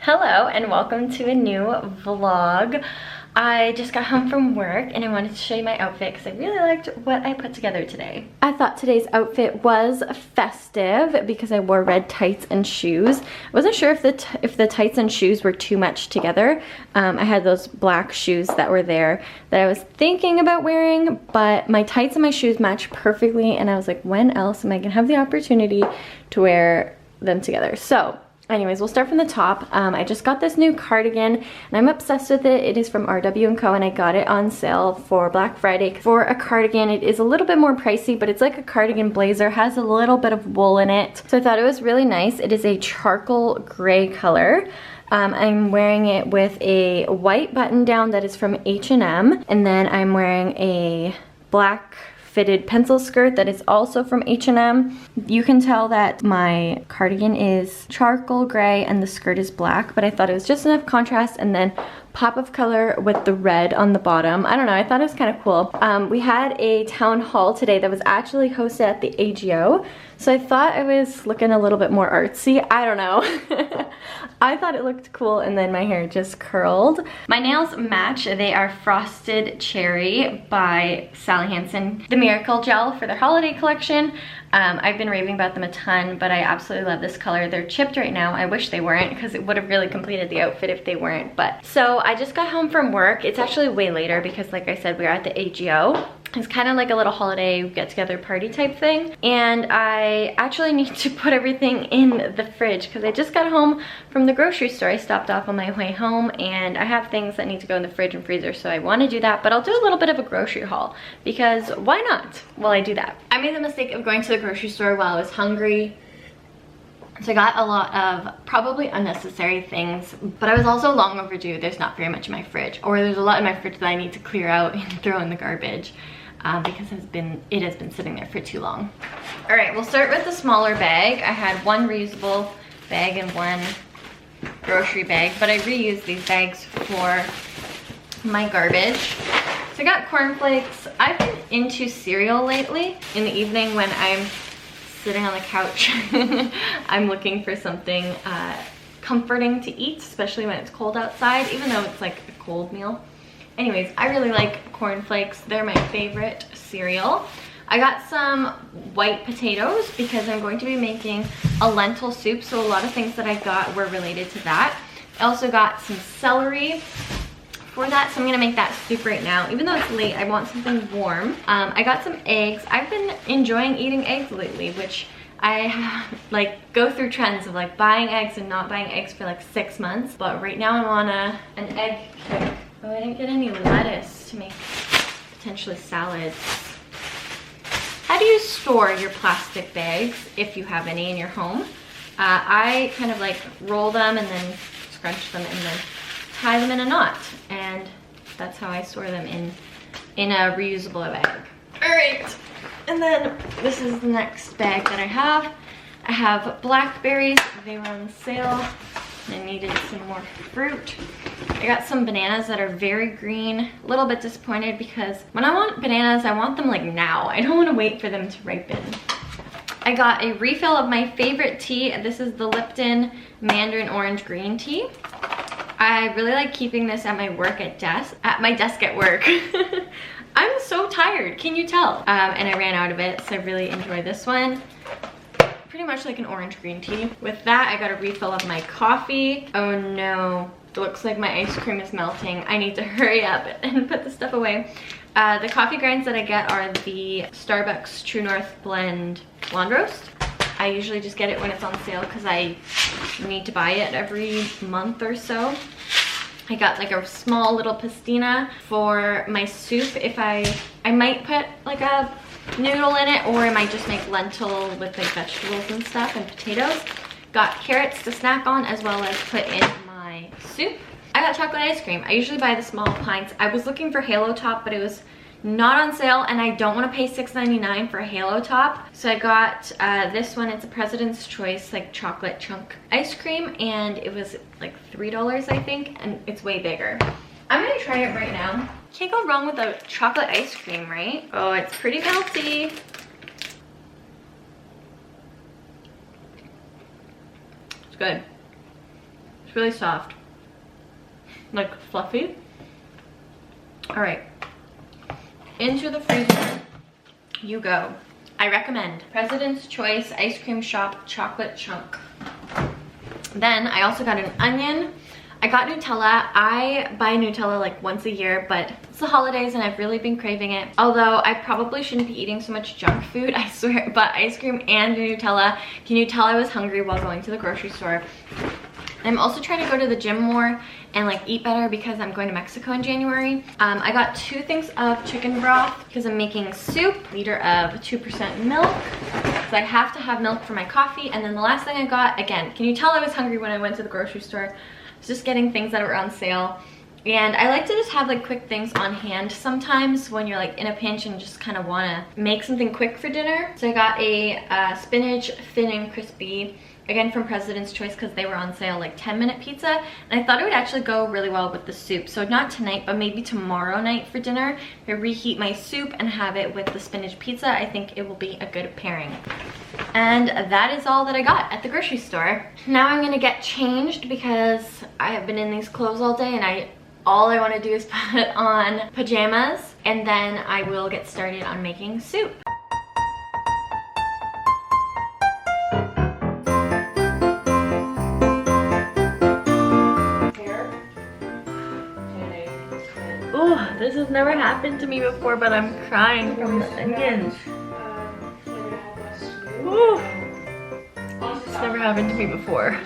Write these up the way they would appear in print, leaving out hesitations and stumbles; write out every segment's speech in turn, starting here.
Hello and welcome to a new vlog. I just got home from work and I wanted to show you my outfit because I really liked what I put together today. I thought today's outfit was festive because I wore red tights and shoes. I wasn't sure if the tights and shoes were too much together. I had those black shoes that were there that I was thinking about wearing, but my tights and my shoes match perfectly and I was like, when else am I gonna have the opportunity to wear them together? So anyways, we'll start from the top. I just got this new cardigan and I'm obsessed with it. It is from RW&Co and I got it on sale for Black Friday. For a cardigan, it is a little bit more pricey, but it's like a cardigan blazer, has a little bit of wool in it. So I thought it was really nice. It is a charcoal gray color. I'm wearing it with a white button down that is from H&M, and then I'm wearing a black fitted pencil skirt that is also from H&M. You can tell that my cardigan is charcoal gray and the skirt is black, but I thought it was just enough contrast, and then pop of color with the red on the bottom. I don't know, I thought it was kind of cool. We had a town hall today that was actually hosted at the AGO, so I thought it was looking a little bit more artsy. I don't know. I thought it looked cool, and then my hair just curled. My nails match. They are Frosted Cherry by Sally Hansen, the Miracle Gel for their holiday collection. I've been raving about them a ton, but I absolutely love this color. They're chipped right now. I wish they weren't because it would have really completed the outfit if they weren't. But so I just got home from work. It's actually way later because, like I said, we were at the AGO. It's kind of like a little holiday get-together party type thing. And I actually need to put everything in the fridge because I just got home from the grocery store. I stopped off on my way home and I have things that need to go in the fridge and freezer, so I want to do that. But I'll do a little bit of a grocery haul because why not while I do that? I made the mistake of going to the grocery store while I was hungry. So I got a lot of probably unnecessary things, but I was also long overdue. There's not very much in my fridge, or there's a lot in my fridge that I need to clear out and throw in the garbage. Because it has been sitting there for too long. All right, we'll start with the smaller bag. I had one reusable bag and one grocery bag, but I reuse these bags for my garbage. So I got cornflakes. I've been into cereal lately. In the evening when I'm sitting on the couch, I'm looking for something comforting to eat, especially when it's cold outside, even though it's like a cold meal. Anyways, I really like cornflakes. They're my favorite cereal. I got some white potatoes because I'm going to be making a lentil soup, so a lot of things that I got were related to that. I also got some celery for that, so I'm gonna make that soup right now. Even though it's late, I want something warm. I got some eggs. I've been enjoying eating eggs lately, which I like go through trends of like buying eggs and not buying eggs for like 6 months, but right now I'm on an egg kick. Oh, I didn't get any lettuce to make potentially salads. How do you store your plastic bags if you have any in your home? I kind of like roll them and then scrunch them and then tie them in a knot, and that's how I store them in a reusable bag. All right, and then this is the next bag that I have. I have blackberries. They were on sale. I needed some more fruit. I got some bananas that are very green. A little bit disappointed because when I want bananas, I want them like now. I don't want to wait for them to ripen. I got a refill of my favorite tea. This is the Lipton Mandarin Orange Green Tea. I really like keeping this at my work at my desk at work. I'm so tired, can you tell? And I ran out of it, so I really enjoy this one. Pretty much like an orange green tea. With that, I got a refill of my coffee. Oh no, it looks like my ice cream is melting. I need to hurry up and put the stuff away. The coffee grinds that I get are the Starbucks True North Blend Blonde Roast. I usually just get it when it's on sale because I need to buy it every month or so. I got like a small little pastina for my soup. If I might put like a noodle in it, or I might just make lentil with like vegetables and stuff and potatoes. Got carrots to snack on as well as put in my soup. I got chocolate ice cream. I usually buy the small pints. I was looking for Halo Top, but it was not on sale and I don't want to pay $6.99 for a Halo Top. So I got this one. It's a President's Choice like chocolate chunk ice cream, and it was like $3 I think, and it's way bigger. I'm gonna try it right now. Can't go wrong with a chocolate ice cream, right? Oh, it's pretty melty. It's good. It's really soft. Like fluffy. Alright. Into the freezer you go. I recommend President's Choice Ice Cream Shop Chocolate Chunk. Then I also got an onion. I got Nutella. I buy Nutella like once a year, but it's the holidays and I've really been craving it. Although I probably shouldn't be eating so much junk food, I swear, but ice cream and Nutella. Can you tell I was hungry while going to the grocery store? I'm also trying to go to the gym more and like eat better because I'm going to Mexico in January. I got 2 things of chicken broth because I'm making soup, liter of 2% milk. So I have to have milk for my coffee. And then the last thing I got, again, can you tell I was hungry when I went to the grocery store? I was just getting things that were on sale. And I like to just have like quick things on hand sometimes when you're like in a pinch and just kind of want to make something quick for dinner. So I got a spinach thin and crispy, again from President's Choice because they were on sale, like 10-minute pizza, and I thought it would actually go really well with the soup. So not tonight, but maybe tomorrow night for dinner. I reheat my soup and have it with the spinach pizza. I think it will be a good pairing. And that is all that I got at the grocery store. Now I'm gonna get changed because I have been in these clothes all day and all I want to do is put on pajamas, and then I will get started on making soup. Oh, this has never happened to me before, but I'm crying from the onions. Ooh. It's never happened to me before.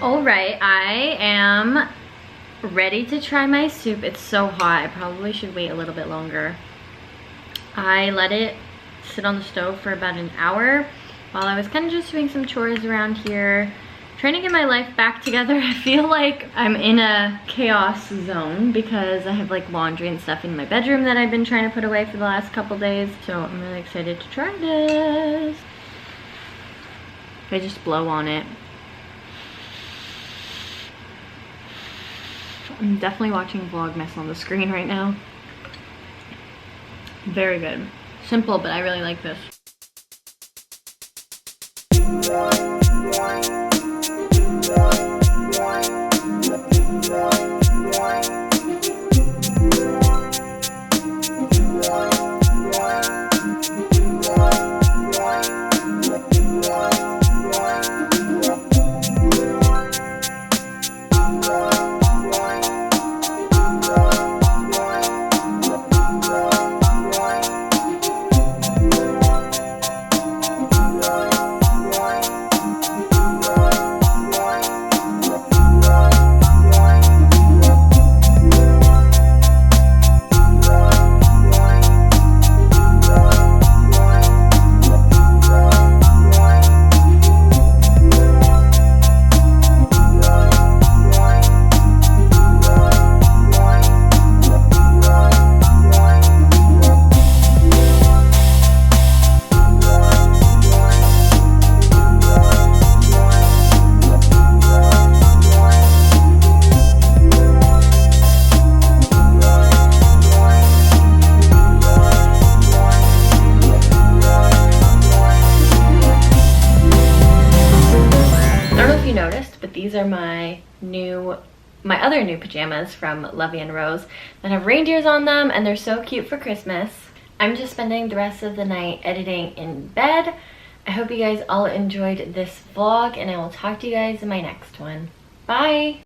Alright, I am ready to try my soup. It's so hot. I probably should wait a little bit longer. I let it sit on the stove for about an hour while I was kind of just doing some chores around here, trying to get my life back together. I feel like I'm in a chaos zone because I have like laundry and stuff in my bedroom that I've been trying to put away for the last couple days. So I'm really excited to try this. I just blow on it. I'm definitely watching Vlogmas on the screen right now. Very good. Simple, but I really like this. These are my other new pajamas from Lovey and Rose that have reindeers on them, and they're so cute for Christmas. I'm just spending the rest of the night editing in bed. I hope you guys all enjoyed this vlog, and I will talk to you guys in my next one. Bye!